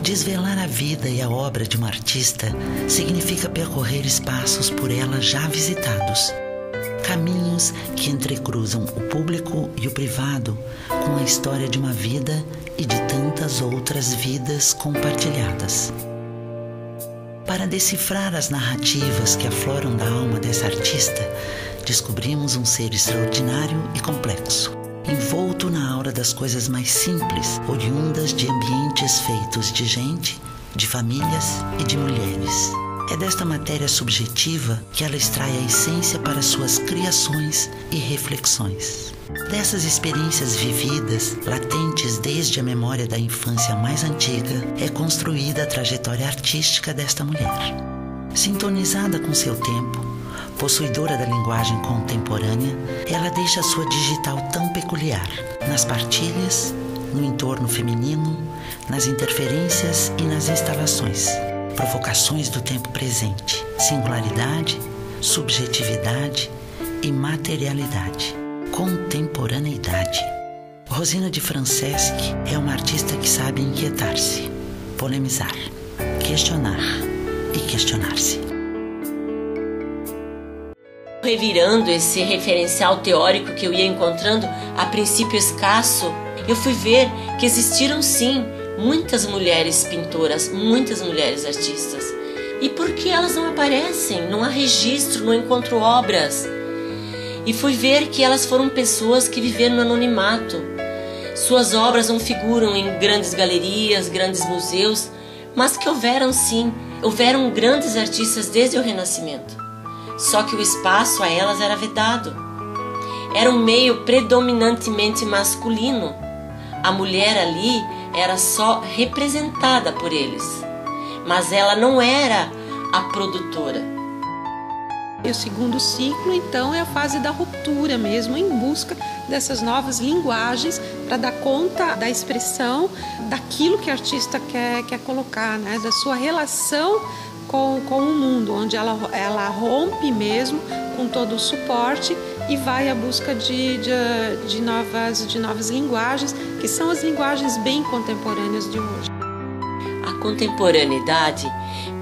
Desvelar a vida e a obra de uma artista significa percorrer espaços por ela já visitados. Caminhos que entrecruzam o público e o privado com a história de uma vida e de tantas outras vidas compartilhadas. Para decifrar as narrativas que afloram da alma dessa artista, descobrimos um ser extraordinário e complexo, envolto na aura das coisas mais simples, oriundas de ambientes feitos de gente, de famílias e de mulheres. É desta matéria subjetiva que ela extrai a essência para suas criações e reflexões. Dessas experiências vividas, latentes desde a memória da infância mais antiga, é construída a trajetória artística desta mulher. Sintonizada com seu tempo, possuidora da linguagem contemporânea, ela deixa sua digital tão peculiar nas partilhas, no entorno feminino, nas interferências e nas instalações. Provocações do tempo presente, singularidade, subjetividade e materialidade, contemporaneidade. Rosina de Franceschi é uma artista que sabe inquietar-se, polemizar, questionar e questionar-se. Revirando esse referencial teórico que eu ia encontrando, a princípio escasso, eu fui ver que existiram sim muitas mulheres pintoras, muitas mulheres artistas. E por que elas não aparecem? Não há registro, não encontro obras. E fui ver que elas foram pessoas que viveram no anonimato. Suas obras não figuram em grandes galerias, grandes museus, mas que houveram sim, houveram grandes artistas desde o Renascimento. Só que o espaço a elas era vedado. Era um meio predominantemente masculino. A mulher ali era só representada por eles, mas ela não era a produtora. E o segundo ciclo, então, é a fase da ruptura mesmo, em busca dessas novas linguagens para dar conta da expressão daquilo que a artista quer colocar, né? Da sua relação com o mundo, onde ela rompe mesmo com todo o suporte e vai à busca de novas linguagens, que são as linguagens bem contemporâneas de hoje. A contemporaneidade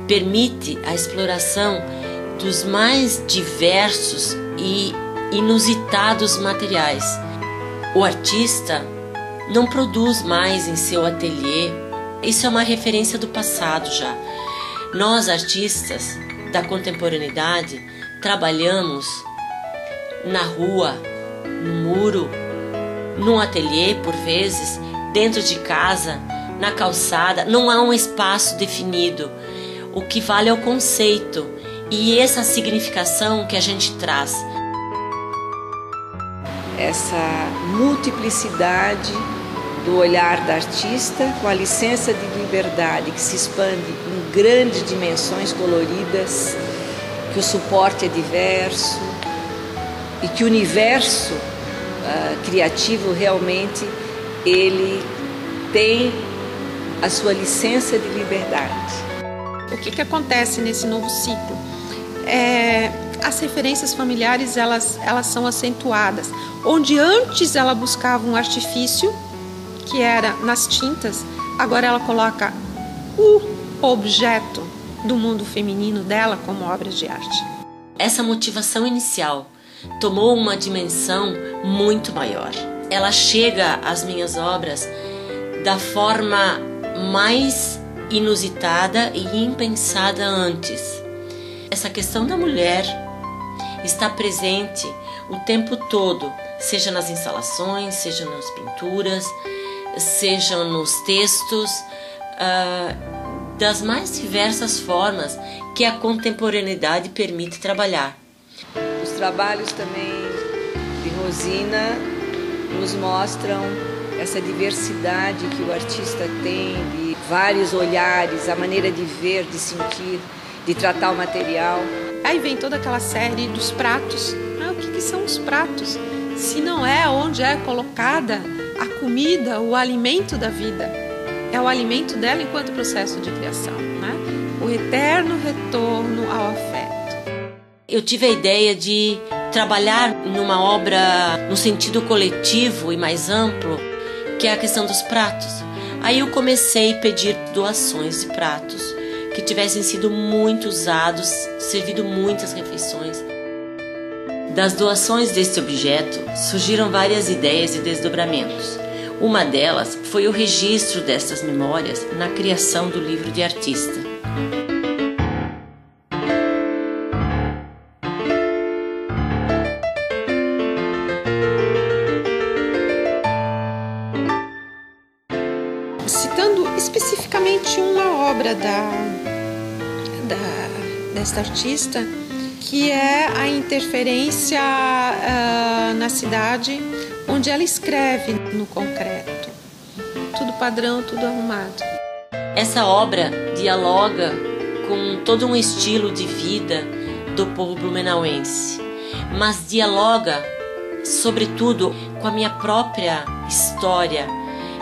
permite a exploração dos mais diversos e inusitados materiais. O artista não produz mais em seu ateliê. Isso é uma referência do passado já. Nós, artistas da contemporaneidade, trabalhamos na rua, no muro, num ateliê por vezes, dentro de casa, na calçada. Não há um espaço definido. O que vale é o conceito e essa significação que a gente traz. Essa multiplicidade do olhar da artista, com a licença de liberdade que se expande em grandes dimensões coloridas, que o suporte é diverso e que o universo criativo realmente ele tem a sua licença de liberdade. O que acontece nesse novo ciclo? As referências familiares elas são acentuadas. Onde antes ela buscava um artifício, que era nas tintas, agora ela coloca o objeto do mundo feminino dela como obras de arte. Essa motivação inicial tomou uma dimensão muito maior. Ela chega às minhas obras da forma mais inusitada e impensada antes. Essa questão da mulher está presente o tempo todo, seja nas instalações, seja nas pinturas, seja nos textos, das mais diversas formas que a contemporaneidade permite trabalhar. Os trabalhos também de Rosina nos mostram essa diversidade que o artista tem, de vários olhares, a maneira de ver, de sentir, de tratar o material. Aí vem toda aquela série dos pratos. O que são os pratos? Se não é onde é colocada a comida, o alimento da vida. É o alimento dela enquanto processo de criação, né? O eterno retorno ao afeto. Eu tive a ideia de trabalhar numa obra no sentido coletivo e mais amplo, que é a questão dos pratos. Aí eu comecei a pedir doações de pratos que tivessem sido muito usados, servido muitas refeições. Das doações deste objeto surgiram várias ideias e desdobramentos. Uma delas foi o registro destas memórias na criação do livro de artista. Citando especificamente uma obra desta artista, que é a interferência na cidade, onde ela escreve no concreto. Tudo padrão, tudo arrumado. Essa obra dialoga com todo um estilo de vida do povo blumenauense, mas dialoga, sobretudo, com a minha própria história,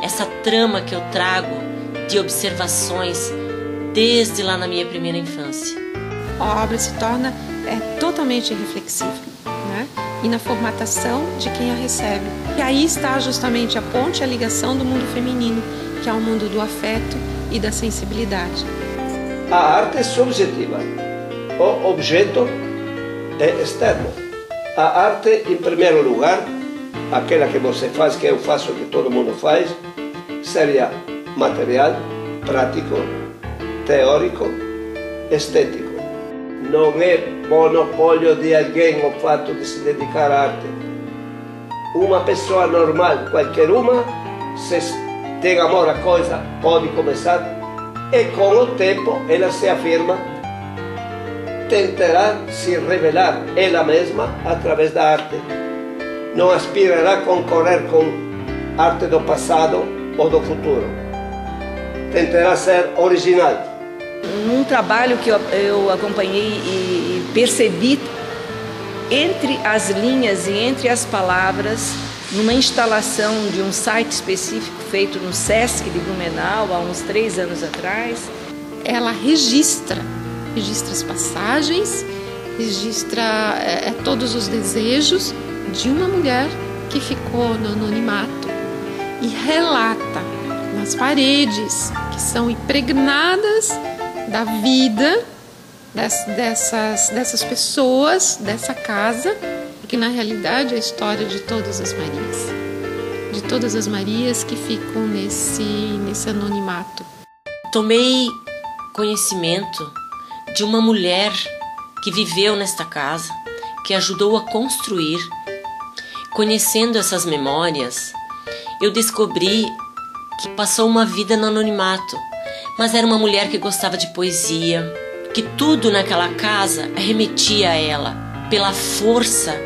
essa trama que eu trago de observações desde lá na minha primeira infância. A obra se torna totalmente reflexiva, né? E na formatação de quem a recebe. E aí está justamente a ponte, a ligação do mundo feminino, que é o mundo do afeto e da sensibilidade. A arte é subjetiva, o objeto é externo. A arte, em primeiro lugar, aquela que você faz, que eu faço, que todo mundo faz, seria material, prático, teórico, estético. Não é monopólio de alguém o fato de se dedicar à arte. Uma pessoa normal, qualquer uma, se tem amor à coisa, pode começar e com o tempo ela se afirma, tentará se revelar ela mesma através da arte. Não aspirará a concorrer com arte do passado ou do futuro. Tentará ser original. Num trabalho que eu acompanhei e percebi, entre as linhas e entre as palavras, numa instalação de um site específico feito no Sesc de Blumenau, há uns 3 anos atrás. Ela registra as passagens, registra todos os desejos de uma mulher que ficou no anonimato e relata nas paredes, que são impregnadas da vida dessas pessoas, dessa casa, porque na realidade é a história de todas as Marias que ficam nesse anonimato. Tomei conhecimento de uma mulher que viveu nesta casa, que ajudou a construir. Conhecendo essas memórias, eu descobri que passou uma vida no anonimato, mas era uma mulher que gostava de poesia, que tudo naquela casa remetia a ela, pela força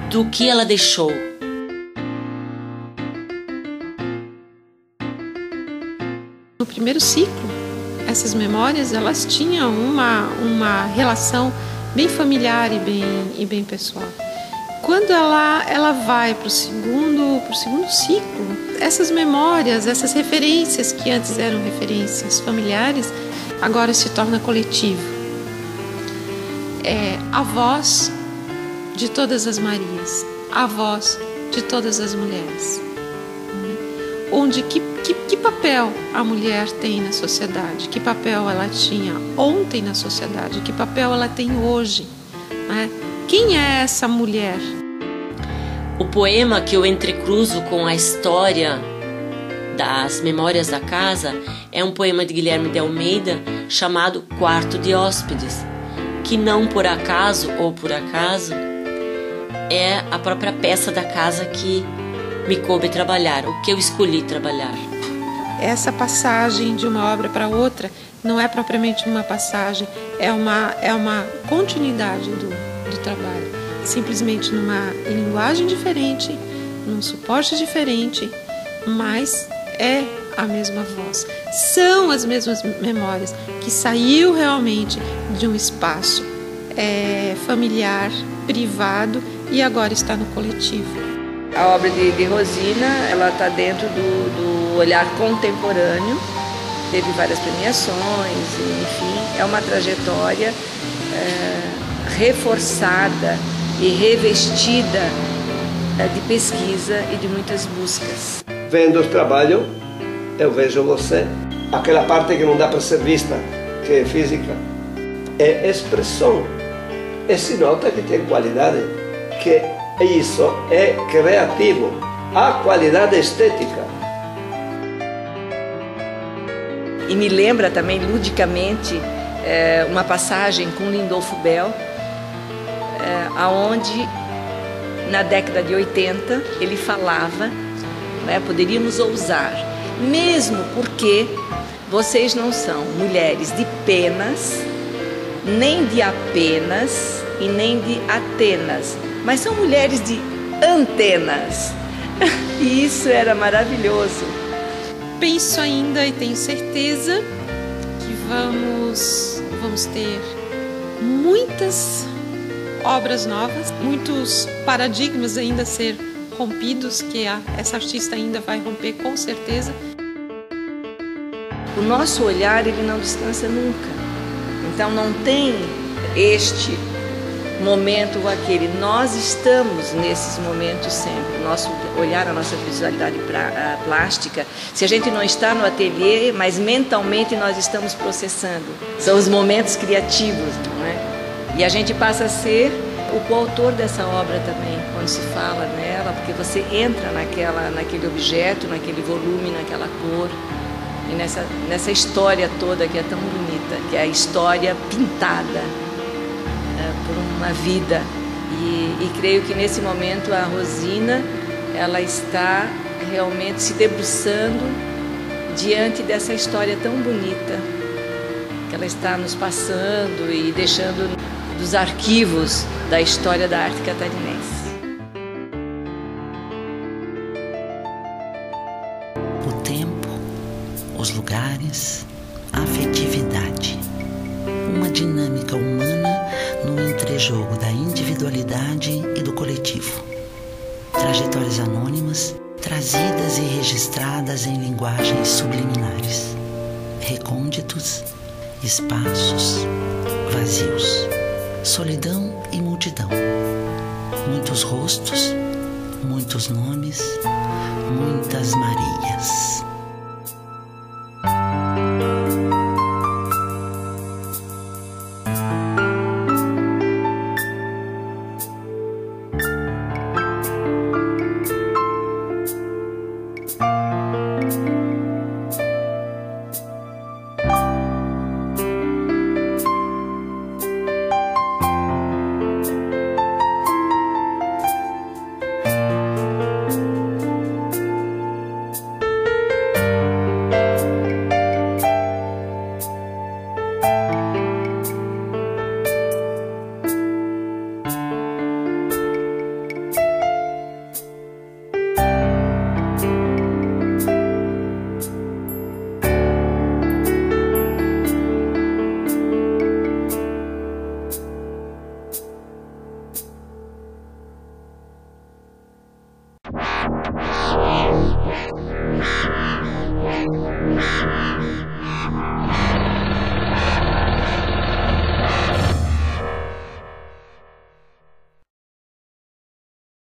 do que ela deixou. No primeiro ciclo, essas memórias elas tinham uma relação bem familiar e bem pessoal. Quando ela vai para o segundo ciclo, essas memórias, essas referências que antes eram referências familiares, agora se torna coletivo. É a voz de todas as Marias, a voz de todas as mulheres. Onde que papel a mulher tem na sociedade? Que papel ela tinha ontem na sociedade? Que papel ela tem hoje? Né? Quem é essa mulher? O poema que eu entrecruzo com a história das memórias da casa é um poema de Guilherme de Almeida chamado Quarto de Hóspedes, que não por acaso ou por acaso é a própria peça da casa que me coube trabalhar, o que eu escolhi trabalhar. Essa passagem de uma obra para outra não é propriamente uma passagem, é uma continuidade do trabalho, simplesmente numa linguagem diferente, num suporte diferente, mas é a mesma voz. São as mesmas memórias que saiu realmente de um espaço familiar, privado e agora está no coletivo. A obra de Rosina, ela está dentro do olhar contemporâneo, teve várias premiações, enfim, é uma trajetória reforçada e revestida de pesquisa e de muitas buscas. Vendo os trabalhos, eu vejo você. Aquela parte que não dá para ser vista, que é física, é expressão. E se nota que tem qualidade, que isso é criativo, há qualidade estética. E me lembra também, ludicamente, uma passagem com Lindolfo Bell, aonde na década de 80 ele falava, né, poderíamos ousar, mesmo porque vocês não são mulheres de penas, nem de apenas e nem de Atenas, mas são mulheres de antenas. E isso era maravilhoso. Penso ainda e tenho certeza que vamos ter muitas obras novas, muitos paradigmas ainda a ser rompidos, que essa artista ainda vai romper com certeza. O nosso olhar, ele não descansa nunca. Então não tem este momento ou aquele. Nós estamos nesses momentos sempre. O nosso olhar, a nossa visualidade plástica, se a gente não está no ateliê, mas mentalmente nós estamos processando. São os momentos criativos, não é? E a gente passa a ser o coautor dessa obra também, quando se fala nela, porque você entra naquele objeto, naquele volume, naquela cor, e nessa história toda que é tão bonita, que é a história pintada por uma vida. E creio que nesse momento a Rosina, ela está realmente se debruçando diante dessa história tão bonita que ela está nos passando e deixando dos arquivos da história da arte catarinense. O tempo, os lugares, a afetividade. Uma dinâmica humana no entrejogo da individualidade e do coletivo. Trajetórias anônimas, trazidas e registradas em linguagens subliminares. Recônditos, espaços, vazios. Solidão e multidão. Muitos rostos, muitos nomes, muitas Marias.